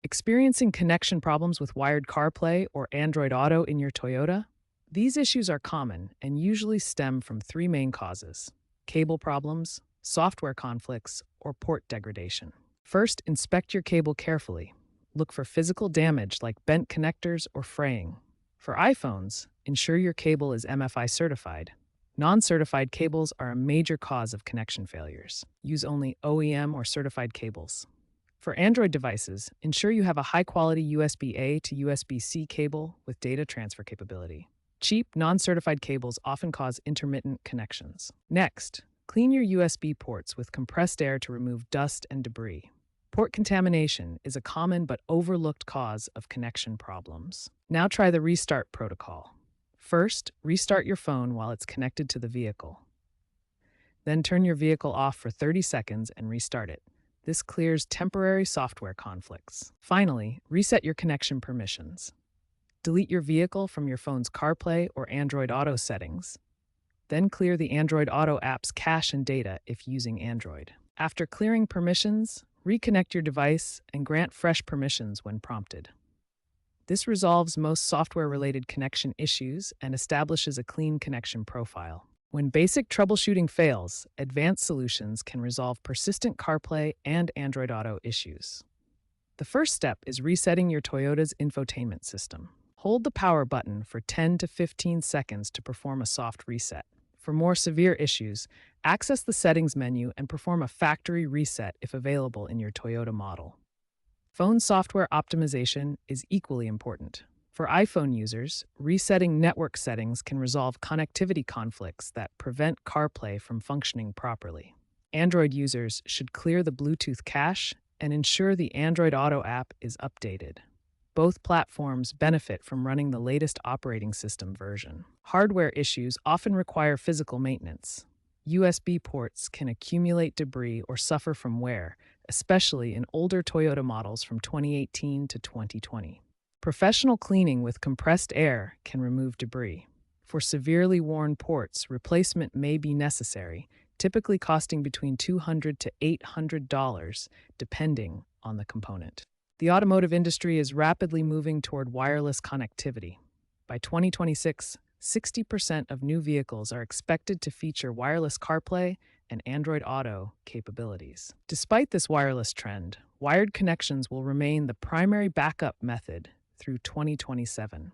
Experiencing connection problems with wired CarPlay or Android Auto in your Toyota? These issues are common and usually stem from three main causes: cable problems, software conflicts, or port degradation. First, inspect your cable carefully. Look for physical damage like bent connectors or fraying. For iPhones, ensure your cable is MFI certified. Non-certified cables are a major cause of connection failures. Use only OEM or certified cables. For Android devices, ensure you have a high-quality USB-A to USB-C cable with data transfer capability. Cheap, non-certified cables often cause intermittent connections. Next, clean your USB ports with compressed air to remove dust and debris. Port contamination is a common but overlooked cause of connection problems. Now try the restart protocol. First, restart your phone while it's connected to the vehicle. Then turn your vehicle off for 30 seconds and restart it. This clears temporary software conflicts. Finally, reset your connection permissions. Delete your vehicle from your phone's CarPlay or Android Auto settings. Then clear the Android Auto app's cache and data if using Android. After clearing permissions, reconnect your device and grant fresh permissions when prompted. This resolves most software-related connection issues and establishes a clean connection profile. When basic troubleshooting fails, advanced solutions can resolve persistent CarPlay and Android Auto issues. The first step is resetting your Toyota's infotainment system. Hold the power button for 10 to 15 seconds to perform a soft reset. For more severe issues, access the settings menu and perform a factory reset if available in your Toyota model. Phone software optimization is equally important. For iPhone users, resetting network settings can resolve connectivity conflicts that prevent CarPlay from functioning properly. Android users should clear the Bluetooth cache and ensure the Android Auto app is updated. Both platforms benefit from running the latest operating system version. Hardware issues often require physical maintenance. USB ports can accumulate debris or suffer from wear, especially in older Toyota models from 2018 to 2020. Professional cleaning with compressed air can remove debris. For severely worn ports, replacement may be necessary, typically costing between $200 to $800, depending on the component. The automotive industry is rapidly moving toward wireless connectivity. By 2026, 60% of new vehicles are expected to feature wireless CarPlay and Android Auto capabilities. Despite this wireless trend, wired connections will remain the primary backup method through 2027.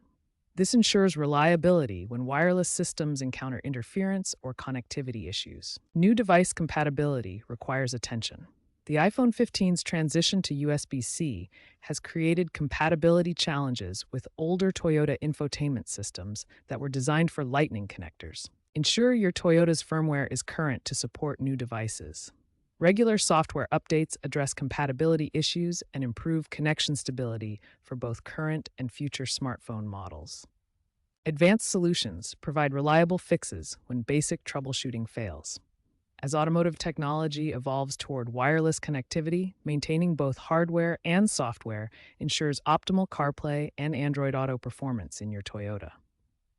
This ensures reliability when wireless systems encounter interference or connectivity issues. New device compatibility requires attention. The iPhone 15's transition to USB-C has created compatibility challenges with older Toyota infotainment systems that were designed for Lightning connectors. Ensure your Toyota's firmware is current to support new devices. Regular software updates address compatibility issues and improve connection stability for both current and future smartphone models. Advanced solutions provide reliable fixes when basic troubleshooting fails. As automotive technology evolves toward wireless connectivity, maintaining both hardware and software ensures optimal CarPlay and Android Auto performance in your Toyota.